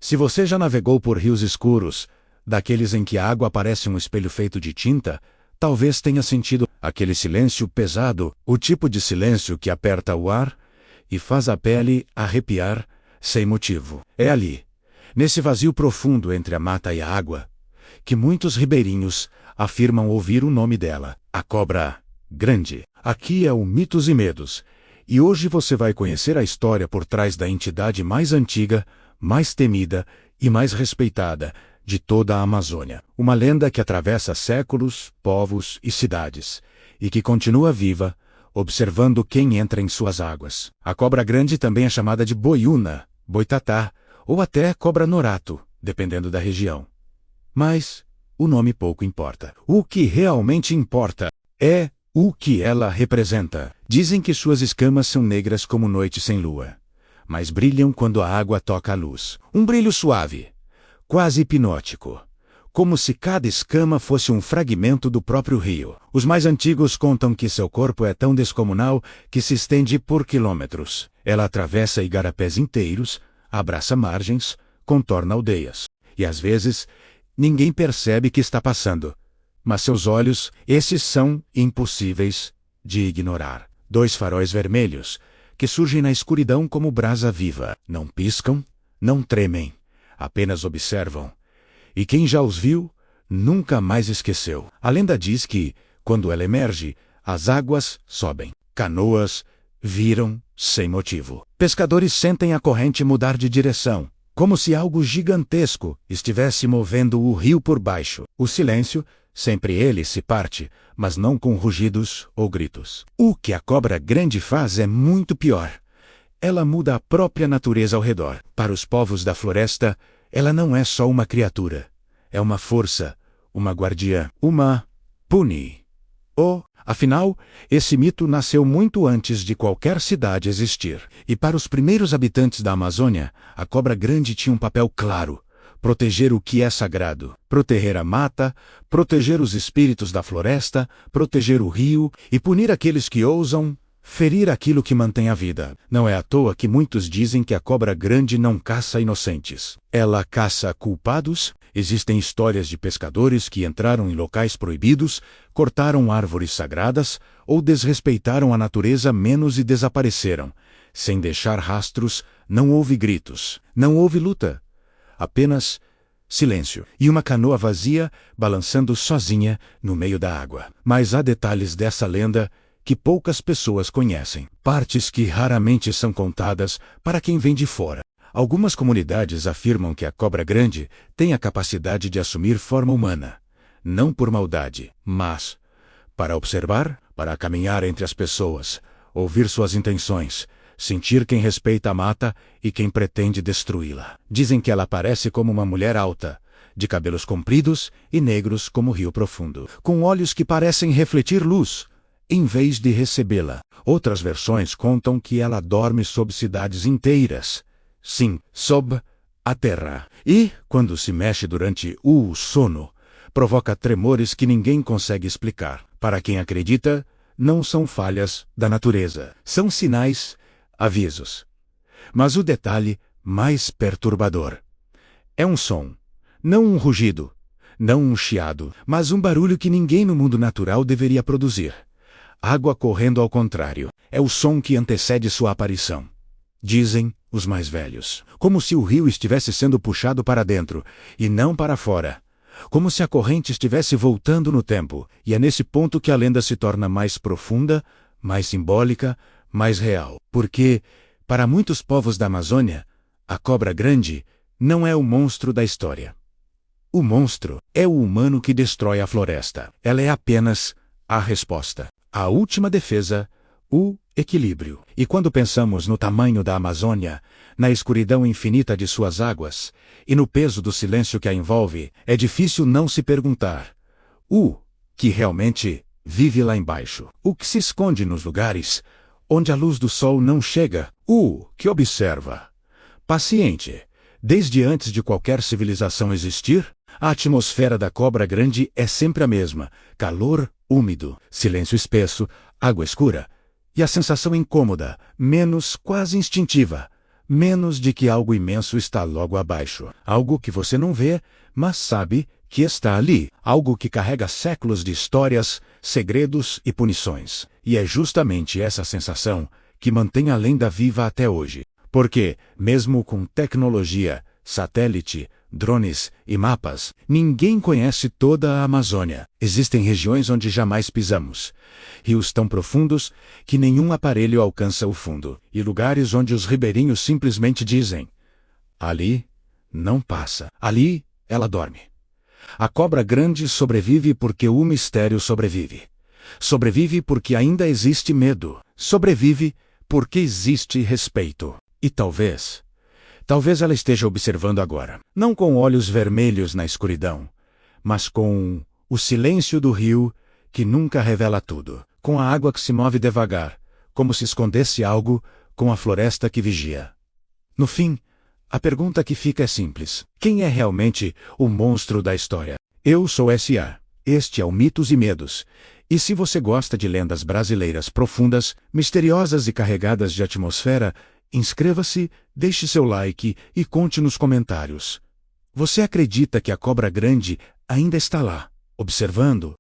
Se você já navegou por rios escuros, daqueles em que a água parece um espelho feito de tinta, talvez tenha sentido aquele silêncio pesado, o tipo de silêncio que aperta o ar e faz a pele arrepiar sem motivo. É ali, nesse vazio profundo entre a mata e a água, que muitos ribeirinhos afirmam ouvir o nome dela, a cobra grande. Aqui é o Mitos e Medos, e hoje você vai conhecer a história por trás da entidade mais antiga, mais temida e mais respeitada de toda a Amazônia. Uma lenda que atravessa séculos, povos e cidades, e que continua viva, observando quem entra em suas águas. A cobra grande também é chamada de boiúna, boitatá, ou até cobra norato, dependendo da região. Mas o nome pouco importa. O que realmente importa é o que ela representa. Dizem que suas escamas são negras como noite sem lua, mas brilham quando a água toca a luz. Um brilho suave, quase hipnótico, como se cada escama fosse um fragmento do próprio rio. Os mais antigos contam que seu corpo é tão descomunal que se estende por quilômetros. Ela atravessa igarapés inteiros, abraça margens, contorna aldeias. E às vezes, ninguém percebe que está passando. Mas seus olhos, esses são impossíveis de ignorar. Dois faróis vermelhos, que surgem na escuridão como brasa viva. Não piscam, não tremem, apenas observam. E quem já os viu, nunca mais esqueceu. A lenda diz que, quando ela emerge, as águas sobem. Canoas viram sem motivo. Pescadores sentem a corrente mudar de direção, como se algo gigantesco estivesse movendo o rio por baixo. O silêncio, sempre ele se parte, mas não com rugidos ou gritos. O que a cobra grande faz é muito pior. Ela muda a própria natureza ao redor. Para os povos da floresta, ela não é só uma criatura. É uma força, uma guardiã, uma puni. Afinal, esse mito nasceu muito antes de qualquer cidade existir. E para os primeiros habitantes da Amazônia, a cobra grande tinha um papel claro: proteger o que é sagrado, proteger a mata, proteger os espíritos da floresta, proteger o rio e punir aqueles que ousam ferir aquilo que mantém a vida. Não é à toa que muitos dizem que a cobra grande não caça inocentes. Ela caça culpados. Existem histórias de pescadores que entraram em locais proibidos, cortaram árvores sagradas ou desrespeitaram a natureza menos e desapareceram. Sem deixar rastros, não houve gritos, não houve luta. Apenas silêncio e uma canoa vazia balançando sozinha no meio da água. Mas há detalhes dessa lenda que poucas pessoas conhecem, partes que raramente são contadas para quem vem de fora. Algumas comunidades afirmam que a cobra grande tem a capacidade de assumir forma humana, não por maldade, mas para observar, para caminhar entre as pessoas, ouvir suas intenções, sentir quem respeita a mata e quem pretende destruí-la. Dizem que ela parece como uma mulher alta, de cabelos compridos e negros como o rio profundo, com olhos que parecem refletir luz, em vez de recebê-la. Outras versões contam que ela dorme sob cidades inteiras. Sim, sob a terra. E, quando se mexe durante o sono, provoca tremores que ninguém consegue explicar. Para quem acredita, não são falhas da natureza. São sinais, avisos. Mas o detalhe mais perturbador é um som. Não um rugido, não um chiado, mas um barulho que ninguém no mundo natural deveria produzir. Água correndo ao contrário. É o som que antecede sua aparição. Dizem os mais velhos, como se o rio estivesse sendo puxado para dentro, e não para fora. Como se a corrente estivesse voltando no tempo, e é nesse ponto que a lenda se torna mais profunda, mais simbólica, mais real. Porque, para muitos povos da Amazônia, a cobra grande não é o monstro da história. O monstro é o humano que destrói a floresta. Ela é apenas a resposta, a última defesa, o equilíbrio. E quando pensamos no tamanho da Amazônia, na escuridão infinita de suas águas e no peso do silêncio que a envolve, é difícil não se perguntar: o que realmente vive lá embaixo? O que se esconde nos lugares onde a luz do sol não chega? O que observa, paciente, desde antes de qualquer civilização existir? A atmosfera da cobra grande é sempre a mesma: calor úmido, silêncio espesso, água escura. E a sensação incômoda, menos quase instintiva, menos de que algo imenso está logo abaixo. Algo que você não vê, mas sabe que está ali. Algo que carrega séculos de histórias, segredos e punições. E é justamente essa sensação que mantém a lenda viva até hoje. Porque, mesmo com tecnologia, satélite, drones e mapas, ninguém conhece toda a Amazônia. Existem regiões onde jamais pisamos, rios tão profundos que nenhum aparelho alcança o fundo, e lugares onde os ribeirinhos simplesmente dizem: ali não passa, ali ela dorme. A cobra grande sobrevive porque o mistério sobrevive. Sobrevive porque ainda existe medo. Sobrevive porque existe respeito. E talvez ela esteja observando agora, não com olhos vermelhos na escuridão, mas com o silêncio do rio que nunca revela tudo, com a água que se move devagar, como se escondesse algo, com a floresta que vigia. No fim, a pergunta que fica é simples: quem é realmente o monstro da história? Eu sou S.A. Este é o Mitos e Medos. E se você gosta de lendas brasileiras profundas, misteriosas e carregadas de atmosfera, inscreva-se, deixe seu like e conte nos comentários. Você acredita que a cobra grande ainda está lá, observando?